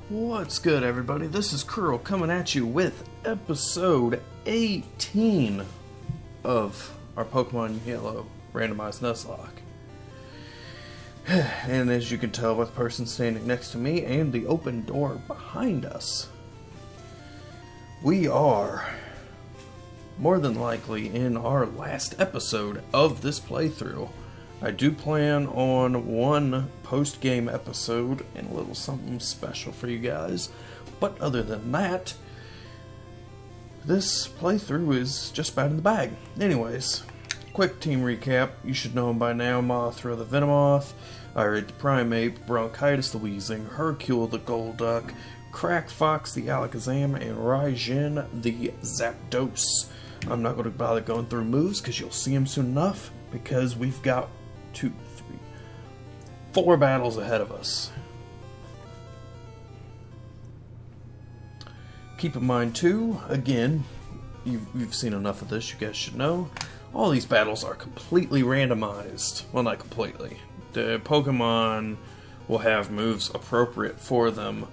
What's good, everybody? This is Cruril coming at you with episode 18 of our Pokemon Yellow Randomized Nuzlocke. And as you can tell by the person standing next to me and the open door behind us, we are more than likely in our last episode of this playthrough. I do plan on one post-game episode and a little something special for you guys, but other than that, this playthrough is just about in the bag. Anyways, quick team recap. You should know them by now. Mothra the Venomoth, Irate the Primeape, Bronchitis the Weezing, Hercule the Golduck, Crack Fox the Alakazam, and Raijin the Zapdos. I'm not going to bother going through moves because you'll see them soon enough, because we've got 4 battles ahead of us. Keep in mind too, again, you've seen enough of this, you guys should know, all these battles are completely randomized. Well, not completely. The Pokemon will have moves appropriate for them,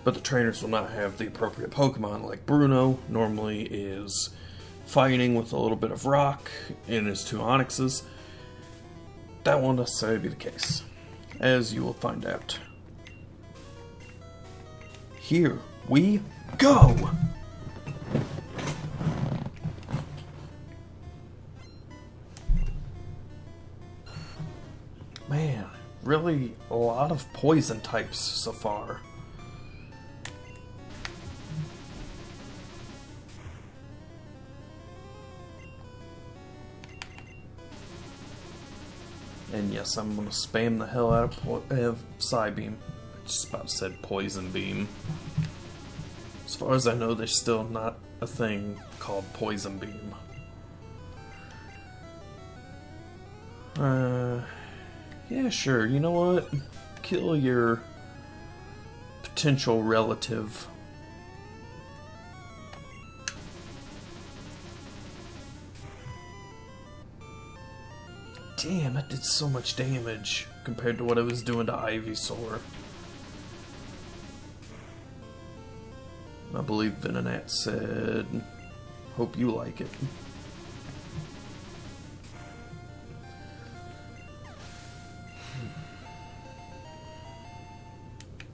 but the trainers will not have the appropriate Pokemon. Like Bruno normally is fighting with a little bit of rock in his 2 Onyxes. That won't necessarily be the case, as you will find out. Here we go! Man, really a lot of poison types so far. And yes, I'm going to spam the hell out of Psybeam. I just about said Poison Beam. As far as I know, there's still not a thing called Poison Beam. Yeah, sure. You know what? Kill your potential relative. Damn, that did so much damage compared to what I was doing to Ivysaur. I believe Venonat said, hope you like it.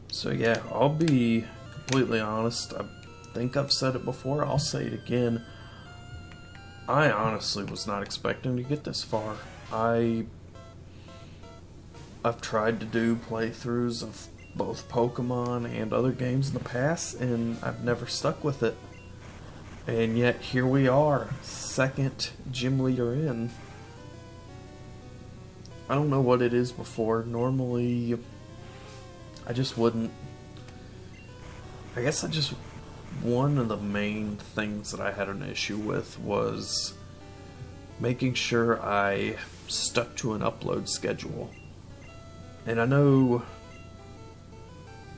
So yeah, I'll be completely honest. I think I've said it before. I'll say it again. I honestly was not expecting to get this far. I've tried to do playthroughs of both Pokemon and other games in the past, and I've never stuck with it. And yet, here we are, 2nd gym leader in. I don't know what it is before. Normally, I just wouldn't. I guess one of the main things that I had an issue with was making sure I stuck to an upload schedule. And I know,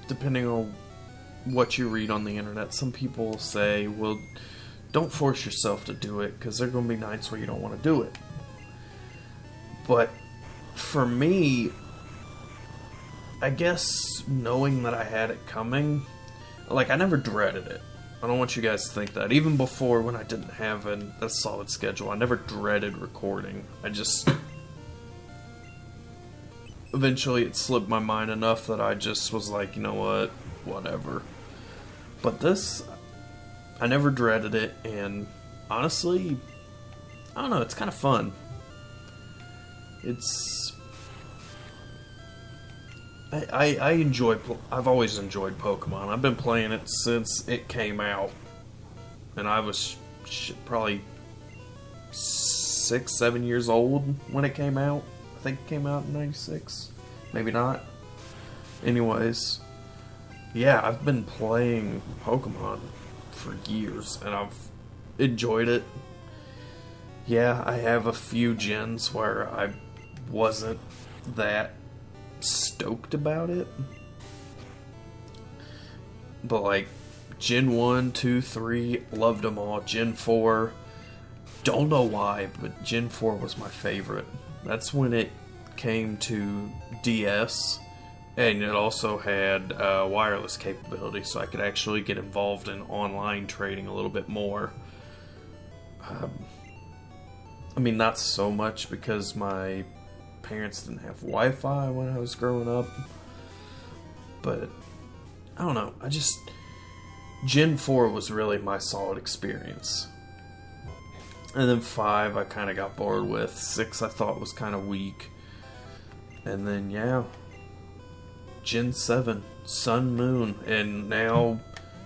depending on what you read on the internet, some people say, well, don't force yourself to do it, because there are going to be nights where you don't want to do it. But for me, I guess knowing that I had it coming, like, I never dreaded it. I don't want you guys to think that. Even before, when I didn't have a solid schedule, I never dreaded recording. I just... Eventually, it slipped my mind enough that I just was like, you know what? Whatever. But this, I never dreaded it, and honestly, I don't know, it's kind of fun. It's... I've always enjoyed Pokemon. I've been playing it since it came out. And I was probably 6, 7 years old when it came out. I think it came out in 96. Maybe not. Anyways. Yeah, I've been playing Pokemon for years. And I've enjoyed it. Yeah, I have a few gens where I wasn't that stoked about it, but like Gen 1, 2, 3, loved them all. Gen 4, don't know why, but Gen 4 was my favorite. That's when it came to DS, And it also had wireless capability, so I could actually get involved in online trading a little bit more. I mean, not so much because my parents didn't have Wi-Fi when I was growing up. But, I don't know, Gen 4 was really my solid experience. And then 5 I kind of got bored with. 6 I thought was kind of weak. And then, yeah, Gen 7, Sun, Moon. And now,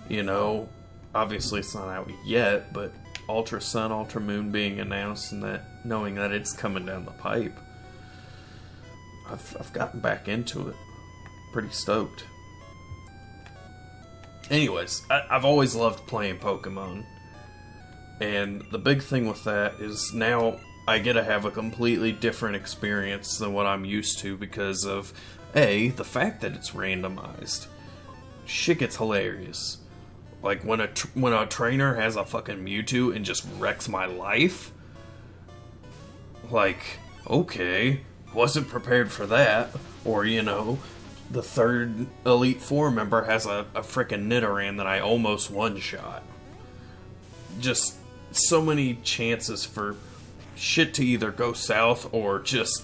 you know, obviously it's not out yet, but Ultra Sun, Ultra Moon being announced, and that knowing that it's coming down the pipe, I've gotten back into it. Pretty stoked. Anyways, I've always loved playing Pokemon. And the big thing with that is now I get to have a completely different experience than what I'm used to because of, A, the fact that it's randomized. Shit gets hilarious. Like, when a trainer has a fucking Mewtwo and just wrecks my life? Like, okay, wasn't prepared for that. Or, you know, the third Elite Four member has a frickin' Nidoran that I almost one-shot. Just so many chances for shit to either go south or just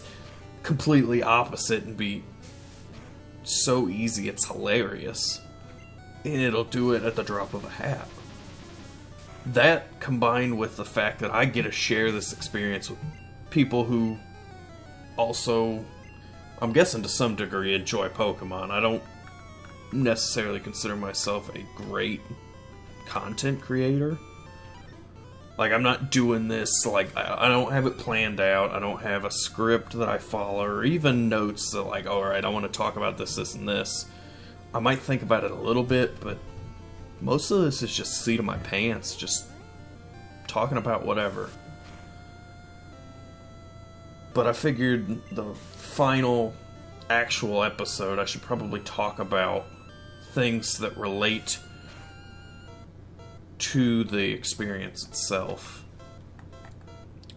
completely opposite and be so easy it's hilarious. And it'll do it at the drop of a hat. That, combined with the fact that I get to share this experience with people who also, I'm guessing to some degree, enjoy Pokemon. I don't necessarily consider myself a great content creator. Like, I'm not doing this, like, I don't have it planned out. I don't have a script that I follow, or even notes that, like, alright, I want to talk about this, this, and this. I might think about it a little bit, but most of this is just seat of my pants, just talking about whatever. But I figured the final actual episode, I should probably talk about things that relate to the experience itself.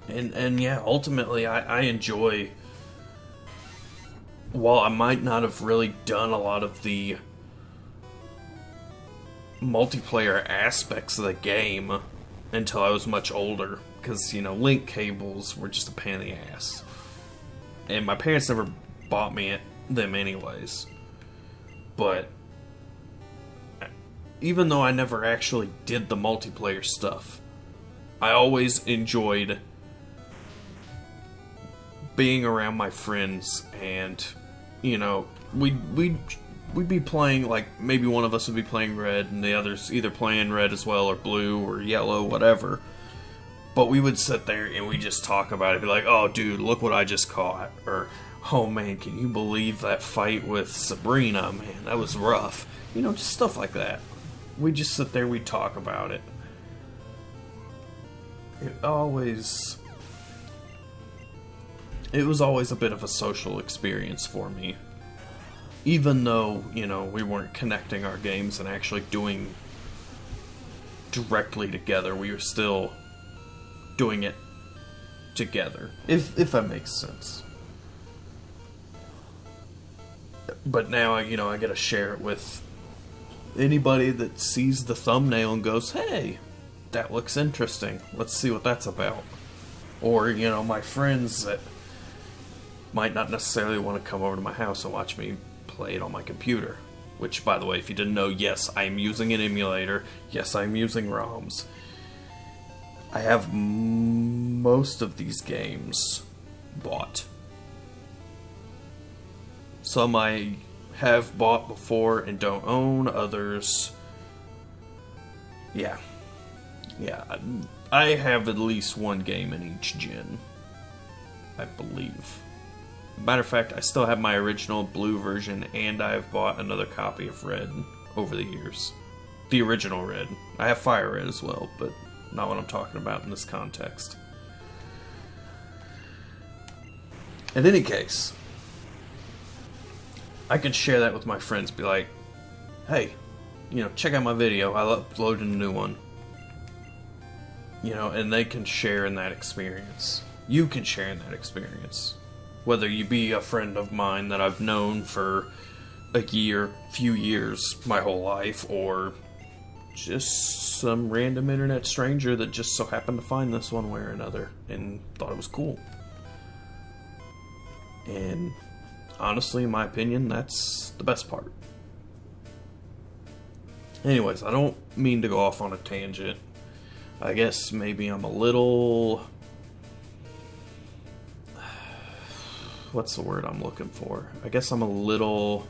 And yeah, ultimately I enjoy, while I might not have really done a lot of the multiplayer aspects of the game until I was much older, because, you know, link cables were just a pain in the ass. And my parents never bought me them anyways. But even though I never actually did the multiplayer stuff, I always enjoyed being around my friends, and, you know, we'd be playing, like, maybe one of us would be playing red and the others either playing red as well, or blue or yellow, whatever. But we would sit there and we just talk about it, be like, oh dude, look what I just caught, or oh man, can you believe that fight with Sabrina, man, that was rough. You know, just stuff like that. We just sit there, we talk about it. It was always a bit of a social experience for me. Even though, you know, we weren't connecting our games and actually doing directly together, we were still doing it together, if that makes sense. But now, you know, I get to share it with anybody that sees the thumbnail and goes, hey, that looks interesting, let's see what that's about. Or, you know, my friends that might not necessarily want to come over to my house and watch me play it on my computer. Which, by the way, if you didn't know, yes, I am using an emulator. Yes, I'm using ROMs. I have most of these games bought. Some I have bought before and don't own. Others, yeah, I have at least one game in each gen, I believe. Matter of fact, I still have my original blue version, and I've bought another copy of red over the years. The original red. I have fire red as well, but not what I'm talking about in this context. In any case, I could share that with my friends, be like, hey, you know, check out my video, I uploaded a new one. You know, and they can share in that experience. You can share in that experience. Whether you be a friend of mine that I've known for a year, few years, my whole life, or just some random internet stranger that just so happened to find this one way or another and thought it was cool. And honestly, in my opinion, that's the best part. Anyways, I don't mean to go off on a tangent. I guess maybe I'm a little... What's the word I'm looking for? I guess I'm a little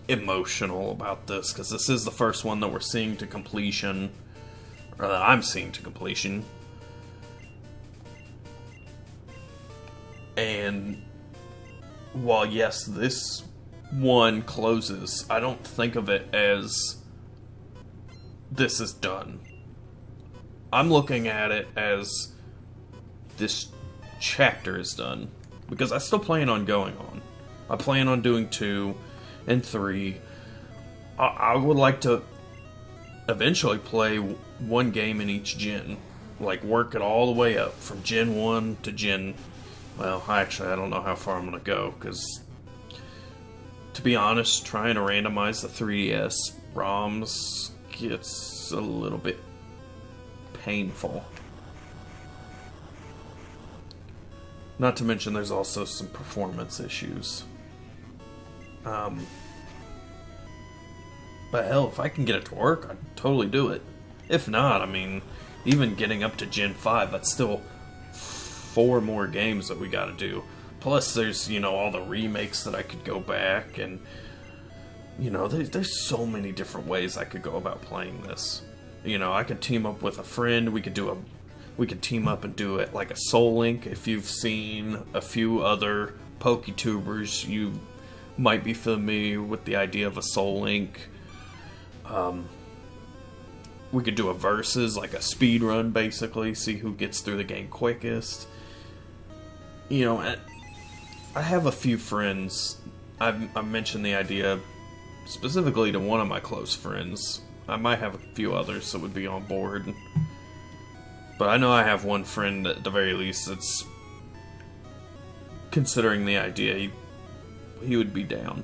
emotional about this, because this is the first one that we're seeing to completion, or that I'm seeing to completion. And while yes, this one closes, I don't think of it as this is done. I'm looking at it as this chapter is done, because I still plan on going on. I plan on doing 2 and 3. I would like to eventually play one game in each gen, like work it all the way up from Gen 1 to Gen... Well, actually, I don't know how far I'm going to go, because to be honest, trying to randomize the 3DS ROMs gets a little bit painful. Not to mention there's also some performance issues. But hell, if I can get it to work, I'd totally do it. If not, I mean, even getting up to Gen 5, that's still 4 more games that we gotta do. Plus there's, you know, all the remakes that I could go back, and, you know, there's so many different ways I could go about playing this. You know, I could team up with a friend, we could team up and do it like a Soul Link. If you've seen a few other PokeTubers, you might be familiar with the idea of a Soul Link. We could do a versus, like a speed run, basically, see who gets through the game quickest. You know, I have a few friends. I've mentioned the idea specifically to one of my close friends. I might have a few others that would be on board. But I know I have one friend, at the very least, that's considering the idea. He would be down.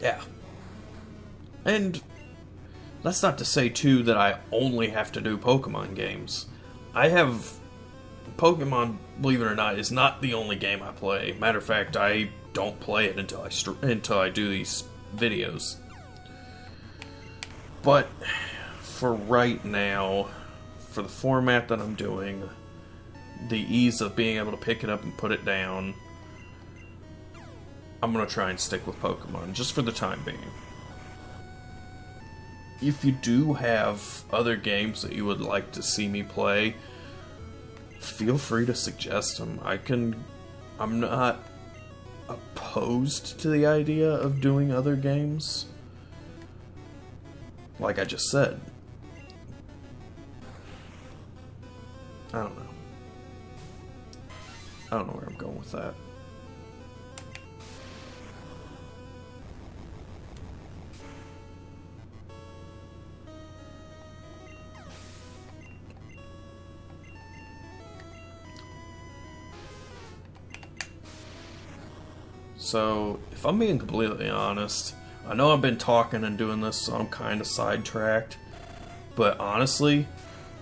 Yeah. And that's not to say, too, that I only have to do Pokemon games. Pokemon, believe it or not, is not the only game I play. Matter of fact, I don't play it until I do these videos. But for right now, for the format that I'm doing, the ease of being able to pick it up and put it down, I'm going to try and stick with Pokemon, just for the time being. If you do have other games that you would like to see me play, feel free to suggest them. I'm not opposed to the idea of doing other games. Like I just said. I don't know. I don't know where I'm going with that. So, if I'm being completely honest, I know I've been talking and doing this, so I'm kind of sidetracked. But honestly,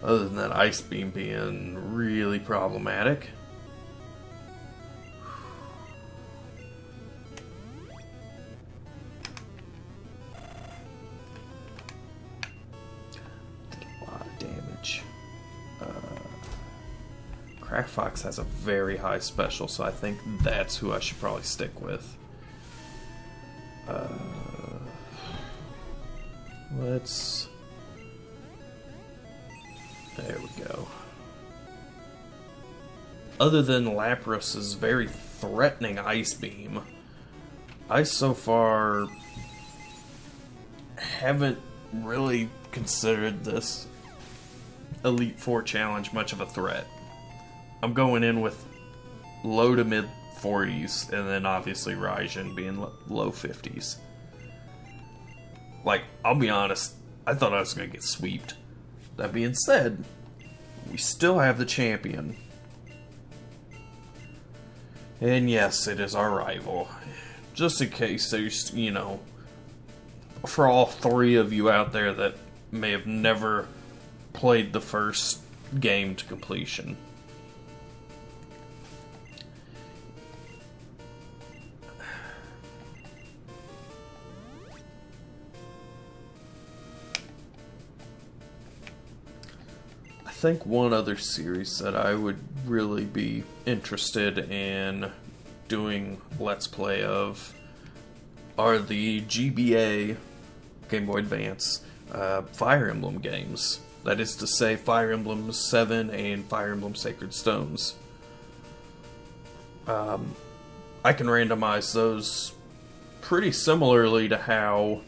other than that Ice Beam being really problematic, did a lot of damage. Crack Fox has a very high special, so I think that's who I should probably stick with. There we go. Other than Lapras's very threatening Ice Beam, I so far haven't really considered this Elite Four challenge much of a threat. I'm going in with low to mid 40s, and then obviously Raijin being low 50s. Like, I'll be honest, I thought I was going to get sweeped. That being said, we still have the champion. And yes, it is our rival. Just in case there's, for all three of you out there that may have never played the first game to completion. I think one other series that I would really be interested in doing Let's Play of are the GBA, Game Boy Advance, Fire Emblem games. That is to say, Fire Emblem 7 and Fire Emblem Sacred Stones. I can randomize those pretty similarly to how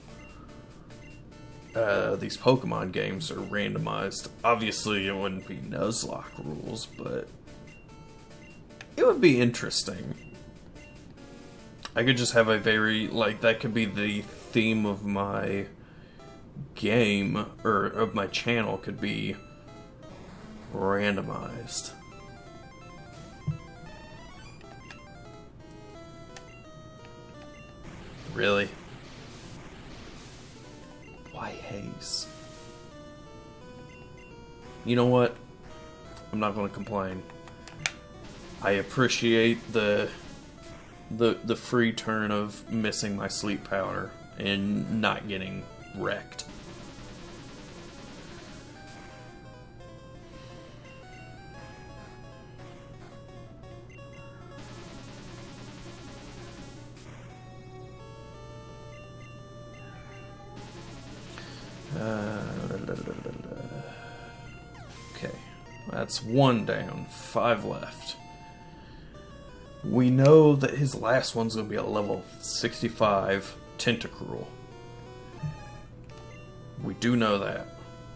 these Pokemon games are randomized. Obviously, it wouldn't be Nuzlocke rules, but it would be interesting. I could just have a very, that could be the theme of my game, or of my channel, could be randomized. Really? Why haze? You know what? I'm not going to complain. I appreciate the free turn of missing my sleep powder and not getting wrecked. Okay, that's one down, 5 left. We know that his last one's going to be a level 65 Tentacruel. We do know that.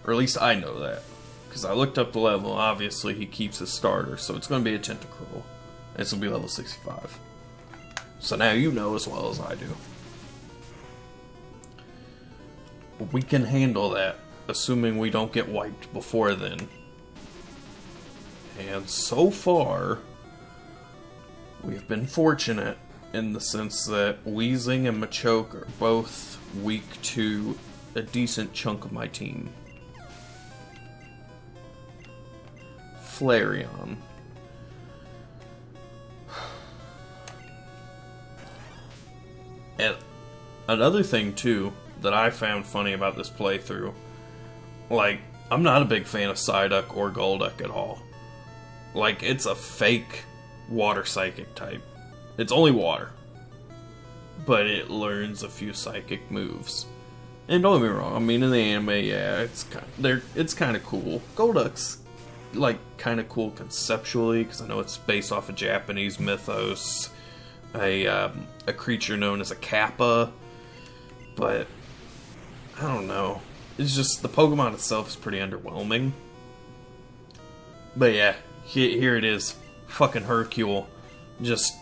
Or at least I know that. Because I looked up the level, obviously he keeps his starter, so it's going to be a Tentacruel. And it's going to be level 65. So now you know as well as I do. We can handle that, assuming we don't get wiped before then. And so far, we've been fortunate in the sense that Weezing and Machoke are both weak to a decent chunk of my team. Flareon. And another thing, too, that I found funny about this playthrough, I'm not a big fan of Psyduck or Golduck at all. It's a fake water psychic type. It's only water. But it learns a few psychic moves. And don't get me wrong, I mean, in the anime, yeah, it's kind of cool. Golduck's, kind of cool conceptually, because I know it's based off of Japanese mythos. A creature known as a Kappa. But I don't know. It's just, the Pokemon itself is pretty underwhelming. But yeah, here it is. Fucking Hercule. Just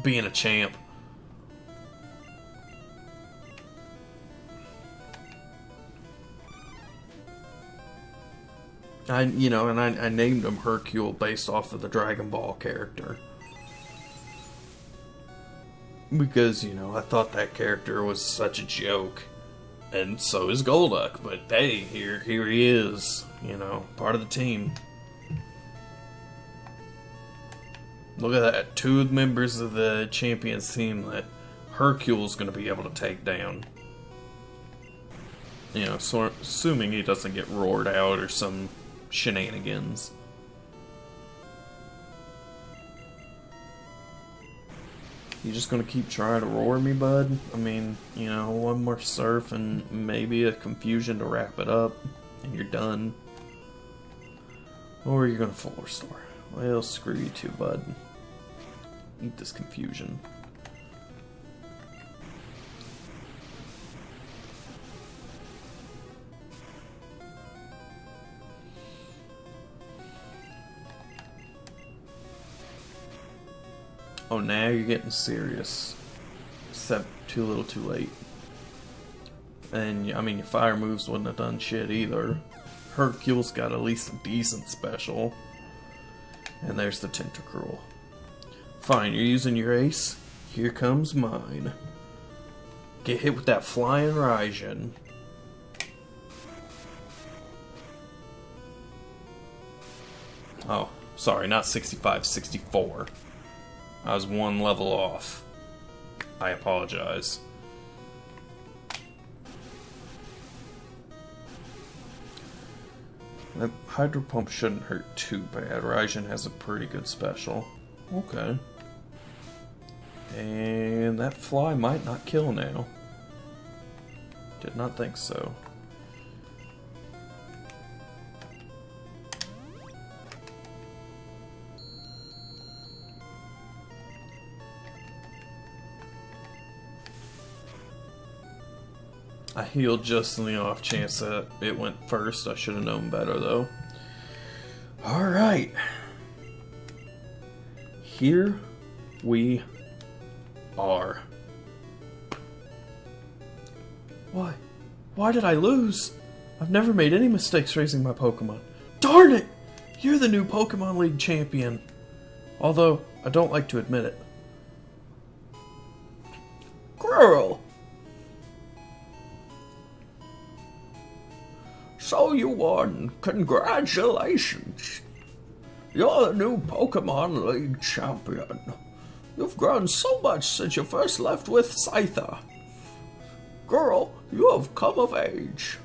being a champ. I named him Hercule based off of the Dragon Ball character. Because, I thought that character was such a joke. And so is Golduck. But hey, here he is. Part of the team. Look at that. 2 members of the Champions team that Hercule's going to be able to take down. So assuming he doesn't get roared out or some shenanigans. You just gonna keep trying to roar me, bud? I mean, one more surf and maybe a confusion to wrap it up, and you're done. Or you're gonna full restore. Well, screw you too, bud. Eat this confusion. Oh, now you're getting serious. Except too little too late. And, I mean, your fire moves wouldn't have done shit either. Hercule's got at least a decent special. And there's the Tentacruel. Fine, you're using your ace. Here comes mine. Get hit with that flying Raijin. Oh, sorry, not 65, 64. I was one level off. I apologize. That Hydro Pump shouldn't hurt too bad. Raijin has a pretty good special. Okay. And that fly might not kill now. Did not think so. I healed just in the off chance that it went first. I should have known better though. Alright. Here we are. Why? Why did I lose? I've never made any mistakes raising my Pokemon. Darn it! You're the new Pokemon League champion. Although, I don't like to admit it. Cruril! So you won. Congratulations. You're the new Pokemon League champion. You've grown so much since you first left with Scyther. Girl, you have come of age.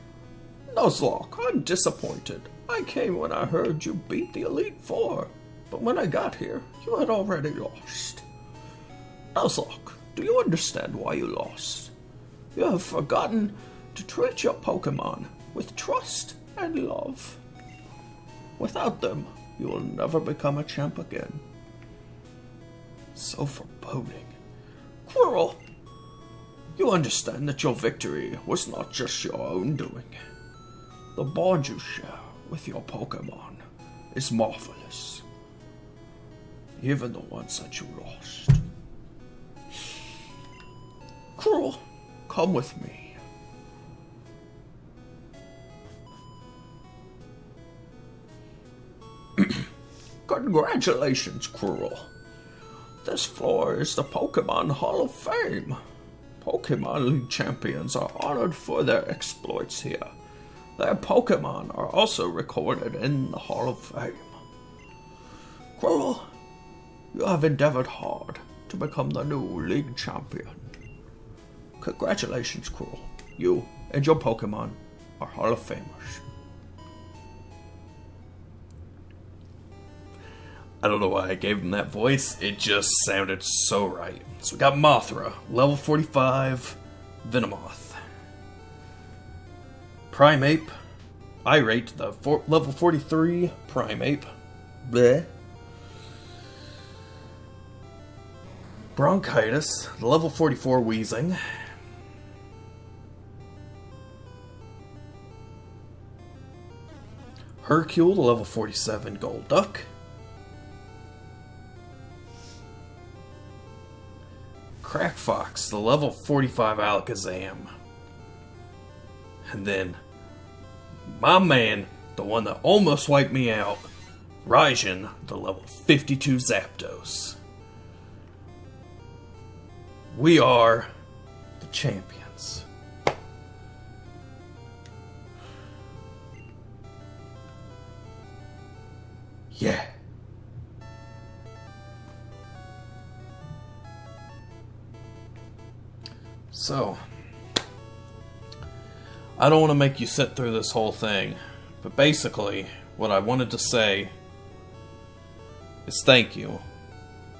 Nuzlocke, I'm disappointed. I came when I heard you beat the Elite Four, but when I got here, you had already lost. Nuzlocke, do you understand why you lost? You have forgotten to treat your Pokemon with trust and love. Without them, you will never become a champ again. So foreboding. Cruril, you understand that your victory was not just your own doing. The bond you share with your Pokemon is marvelous. Even the ones that you lost. Cruril, come with me. Congratulations, Cruril. This floor is the Pokemon Hall of Fame. Pokemon League champions are honored for their exploits here. Their Pokemon are also recorded in the Hall of Fame. Cruril, you have endeavored hard to become the new League champion. Congratulations, Cruril. You and your Pokemon are Hall of Famers. I don't know why I gave him that voice, it just sounded so right. So we got Mothra, level 45, Venomoth. Primeape, Irate, the level 43 Primeape. Bleh. Bronchitis, the level 44 Wheezing. Hercule, the level 47 Golduck. Crackfox, the level 45 Alakazam. And then, my man, the one that almost wiped me out, Raijin, the level 52 Zapdos. We are the champions. Yeah. So, I don't want to make you sit through this whole thing, but basically, what I wanted to say is thank you.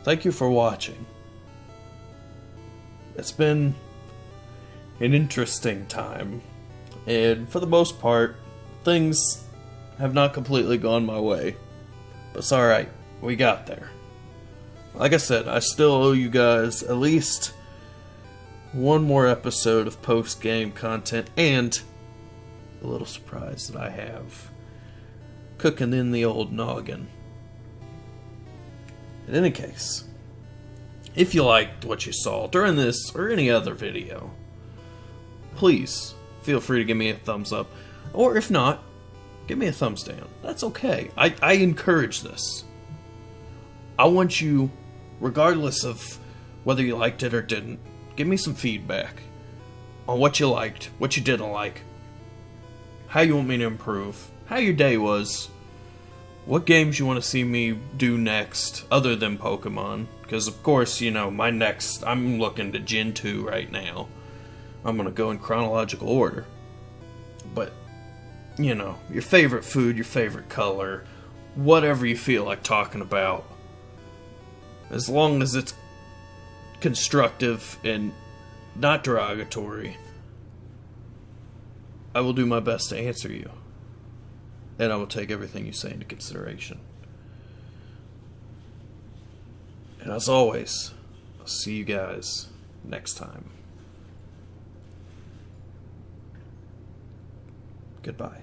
Thank you for watching. It's been an interesting time, and for the most part, things have not completely gone my way, but it's alright, we got there. Like I said, I still owe you guys at least one more episode of post-game content, and a little surprise that I have cooking in the old noggin. In any case, if you liked what you saw during this or any other video, please feel free to give me a thumbs up, or if not, give me a thumbs down. That's okay. I encourage this. I want you regardless of whether you liked it or didn't, give me some feedback on what you liked, what you didn't like, how you want me to improve, how your day was, what games you want to see me do next other than Pokemon. Because, of course, you know, my next, I'm looking to Gen 2 right now. I'm going to go in chronological order. But, you know, your favorite food, your favorite color, whatever you feel like talking about, as long as it's constructive and not derogatory, I will do my best to answer you. And I will take everything you say into consideration. And as always, I'll see you guys next time. Goodbye.